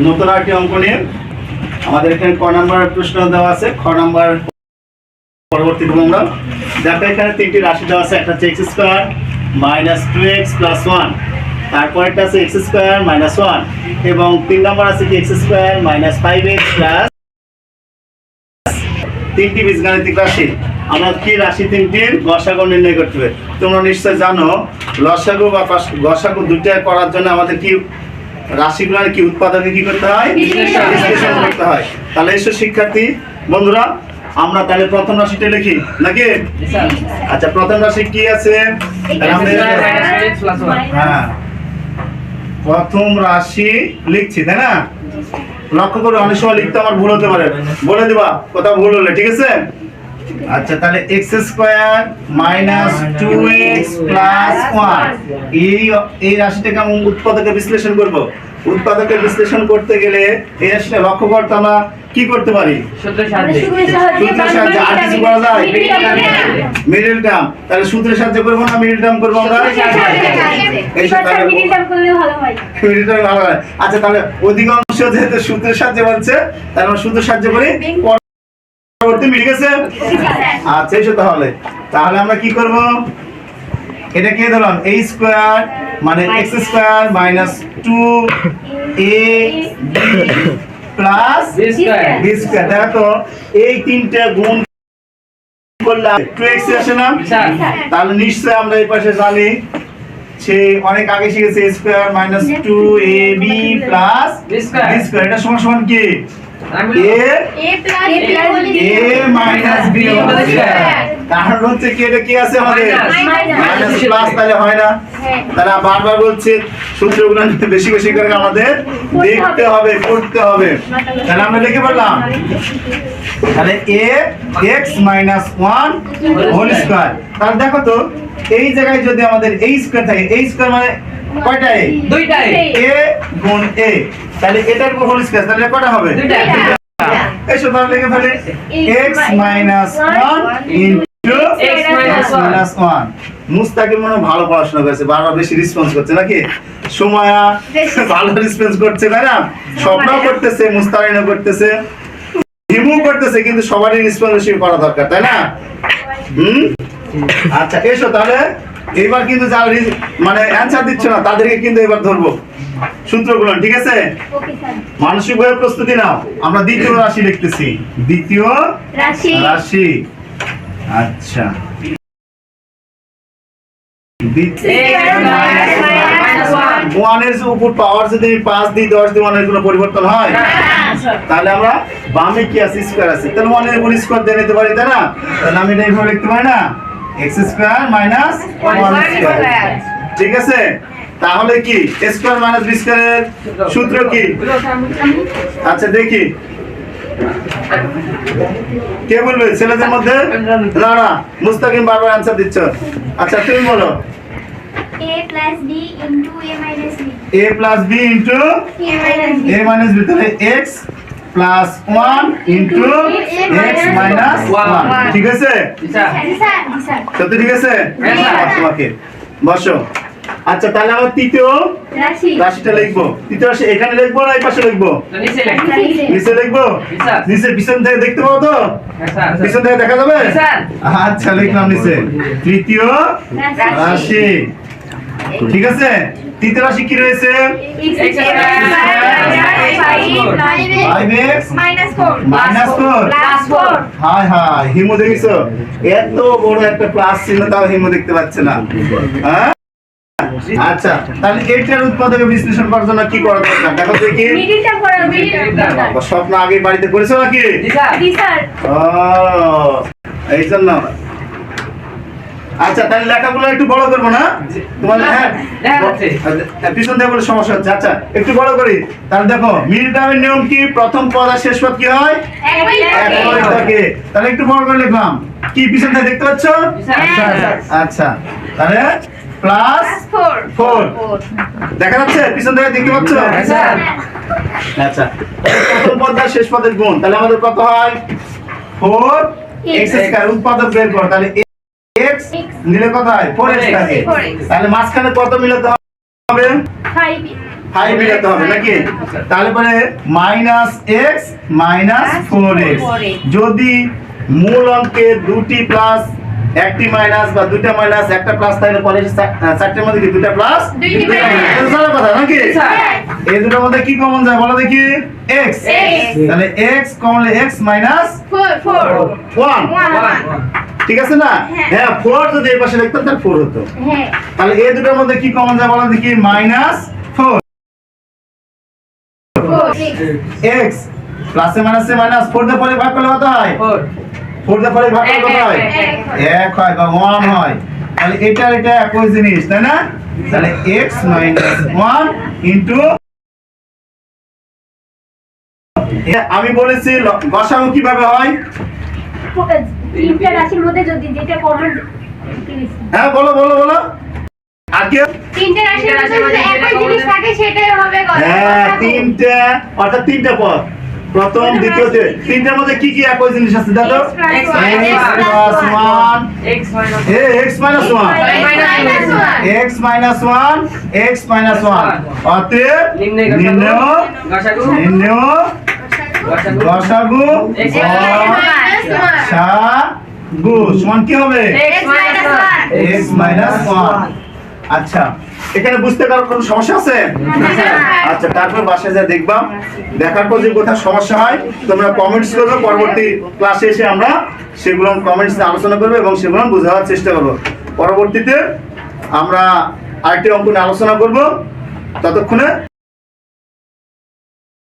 নতুন আরেকটি অঙ্ক নিয়ে আমাদের এখানে ক নাম্বার প্রশ্ন দেওয়া আছে। খ নাম্বার পরবর্তী আমরা দেখো এখানে তিনটি রাশি দেওয়া আছে। একটা হচ্ছে x square minus 2x plus 1, তারপরেরটা আছে এক্স স্কোয়ার মাইনাস 1 এবং 3 নাম্বার আছে কি x square minus 5x plus. তিনটি বীজগাণিতিক রাশি। আমরা কি রাশি তিনটির গসাগু নির্ণয় করতে হবে? তোমরা নিশ্চয় জানো লসাগু বা গসাগু দুইটা করার জন্য আমাদের কি রাশিগুলোর কি উৎপাদকে কি করতে হয়? বিশ্লেষণ করতে হয়। তাহলে এসব শিক্ষার্থী বন্ধুরা আমরা তাহলে প্রথম রাশিটা লিখি নাকি? আচ্ছা, প্রথম রাশি কি আছে? হ্যাঁ, প্রথম রাশি লিখছি তাই না? লক্ষ্য করে অনেক সময় লিখতে আমার ভুল হতে পারে, বলে দিবা কোথাও ভুল হলে, ঠিক আছে? আচ্ছা, তাহলে x square minus 2x plus 1 এই রাশিটাকে আমি উৎপাদকে বিশ্লেষণ করব। উৎপাদকে বিশ্লেষণ করতে গেলে এই রাশিটা লক্ষ্য করতে আমরা কি করতে পারি? সূত্রের সাহায্যে। আর কিছু করা যায়? Middle term. তাহলে সূত্রের সাহায্যে করব না মিডল টার্ম করব আমরা? মিডল টার্ম করলে ভালো হয়। মিডল টার্ম ভালো হয়। আচ্ছা, তাহলে অধিকাংশ যেহেতু সূত্রের সাহায্যে বলছে তাহলে আমরা সূত্রের সাহায্যে করি। ঠিক আছে? আচ্ছা, এসো তাহলে আমরা কি করব? এটা কে ধরলাম a স্কয়ার মানে x square minus 2ab plus b square. দেখো এই তিনটা গুণ করলে 2x আসে না? তাহলে নিশ্চয় আমরা এই পাশে জানি সে অনেক আগে শিখেছে a square minus 2ab plus b square. এটা সমান সমান কি? a মাইনাস b কারণ হচ্ছে কি এটা কি আছে আমাদের মাইনাস প্লাস, তাহলে হয় না? তাহলে বারবার বলছি সূত্রগুলো বেশি বেশি করে আমাদের দেখতে হবে, পড়তে হবে। তাহলে আমরা লিখে বললাম তাহলে a x minus 1 whole square. তাহলে দেখো তো এই জায়গায় যদি আমাদের a স্কয়ার থাকে, a স্কয়ার মানে কয়টা? a দুইটা। a গুণ a, তাহলে এটার উপর হোল স্কয়ার, তাহলে কয়টা হবে? দুইটা। এই সব লিখে ফেলে x minus 1 into x minus 1। মুস্তাকিম মনে ভালো পড়াশোনা করেছে, বারবার বেশি রেসপন্স করছে নাকি? সময়া ভালো রেসপন্স করছে তাই না? স্বপ্নও করতেছে, মুস্তাকিনও করতেছে, হিমু করতেছে, কিন্তু সবারই রেসপন্স বেশি করা দরকার তাই না? আচ্ছা, এসো তাহলে এবার কিন্তু যারা মানে অ্যানসার দিচ্ছে না তাদেরকে কিন্তু এবার ধরবো সূত্রগুলো, ঠিক আছে? মানসিকভাবে প্রস্তুতি নাও। আমরা দ্বিতীয় রাশি লিখতেছি, দ্বিতীয় রাশি। আচ্ছা, ওয়ানের উপর পাওয়ার যদি 5 দিই 10 দিই, ওয়ানের কোনো পরিবর্তন হয়? তাহলে আমরা বামে কি আছে? স্কয়ার আছে, তাহলে ওয়ানের উপর স্কয়ার দিয়ে নিতে পারি তাই না? তাহলে আমি এটা এইভাবে লিখতে পারি না, x স্কয়ার মাইনাস 1 স্কয়ার, ঠিক আছে? তাহলে কি a স্কয়ার মাইনাস b স্কয়ারের সূত্র কি? আচ্ছা দেখি কে বলবে ছেলেদের মধ্যে? না না, মুস্তাকিম বারবার आंसर দিচ্ছ। আচ্ছা তুমি বলো। a plus b into a minus b। a plus b into a minus b, তাহলে x plus 1 into x minus 1, ঠিক আছে? সত্যি ঠিক আছে? তোমাকে বসো। আচ্ছা, তাহলে আমরা তৃতীয় রাশিটা লিখবো। তৃতীয় রাশি এখানে লিখবো না এই পাশে লিখবো? নিচে লিখবো। নিচে পিছন থেকে দেখতে পাবো তো? পিছন থেকে দেখা যাবে? আচ্ছা, লিখলাম নিচে তৃতীয় রাশি, ঠিক আছে? তৃতীয় রাশি কি রয়েছে? মাইনাস 4। হাই হাই, হিমু দেখিছো? এত বড় একটা প্লাস ছিল তাও হিমু দেখতে পাচ্ছে না। হ্যাঁ, আচ্ছা, তাহলে এটার উৎপাদকে বিশ্লেষণ করার জন্য কি করা দরকার? দেখো দেখি। স্বপ্ন আগে বাড়িতে করেছো নাকি? জি স্যার। ও, এই জন্য। আচ্ছা, তাহলে লেখাগুলো একটু বড় করবো না তোমার? হ্যাঁ, পিছন থেকে বলে সমস্যা হচ্ছে। আচ্ছা, একটু বড় করি। তাহলে দেখো মিডল টার্মের নিয়ম কি? প্রথম পদ আর শেষ পদ কি হয়? একই থাকে। তাহলে একটু বড় করে লিখলাম। কি পিছন থেকে দেখতে পাচ্ছ? আচ্ছা, তাহলে প্লাস 4 দেখা যাচ্ছে? পিছন থেকে দেখতে পাচ্ছ? আচ্ছা, প্রথম পদ আর শেষ পদের গুণ, তাহলে আমাদের কত হয়? 4x square. উৎপাদক বের কর, তাহলে x নিলে কত হয়? 4x থাকে। তাহলে মাঝখানে কত মিলাতে হবে? 5 5 মিলাতে হবে নাকি? তাহলে পরে -x - 4x যদি মূল অঙ্কে দুটি প্লাস একটি মাইনাস বা দুইটা মাইনাস একটা প্লাস তাহলে পরে চারটির মধ্যে কি দুইটা প্লাস দুইটা minus। এটা কথা নাকি? এই দুটোর মধ্যে কি কমন যায় বলো দেখি? x তাহলে x কমন x মাইনাস 1 ঠিক আছে না? হ্যাঁ 4 যদি এই পাশে লিখতাম তাহলে 4 হতো। হ্যাঁ তাহলে এই দুটোর মধ্যে কি কমন যায় বলো দেখি? -4 x প্লাসে মাইনাসে -4 দিয়ে পরে ভাগ করলে কত হয়? 4 দিয়ে পরে ভাগ করলে কত হয়? 1 হয় বা 1 হয়। তাহলে এটা একই জিনিস তাই না? তাহলে x - 1 ইনটু আমি বলেছি গসাগু কিভাবে হয়? তিনটা রাশির মধ্যে যদি যেটা কমন হ্যাঁ বলো আগে তিনটা রাশির মধ্যে যদি একই জিনিস থাকে সেটাই হবে গসাগু। হ্যাঁ তিনটা অর্থাৎ তিনটা পদ প্রথম দ্বিতীয় তিনটার মধ্যে কি কি একই জিনিস আছে দেখো? x plus 1 x minus 1 x minus 1 অতএব নিম্ন গসাগু গসাগু সমান কি হবে? x minus 1 আচ্ছা এখানে বুঝতে কারো কোনো সমস্যা আছে? আচ্ছা তারপর বাসায় যা দেখবা, দেখার পর যে কোথাও সমস্যা হয় তোমরা কমেন্টস করবে, পরবর্তী ক্লাসে এসে আমরা সেগুলো কমেন্টসে আলোচনা করবো এবং সেগুলো বোঝার চেষ্টা করবো। পরবর্তীতে আমরা আরেকটি অঙ্ক নিয়ে আলোচনা করব, ততক্ষণে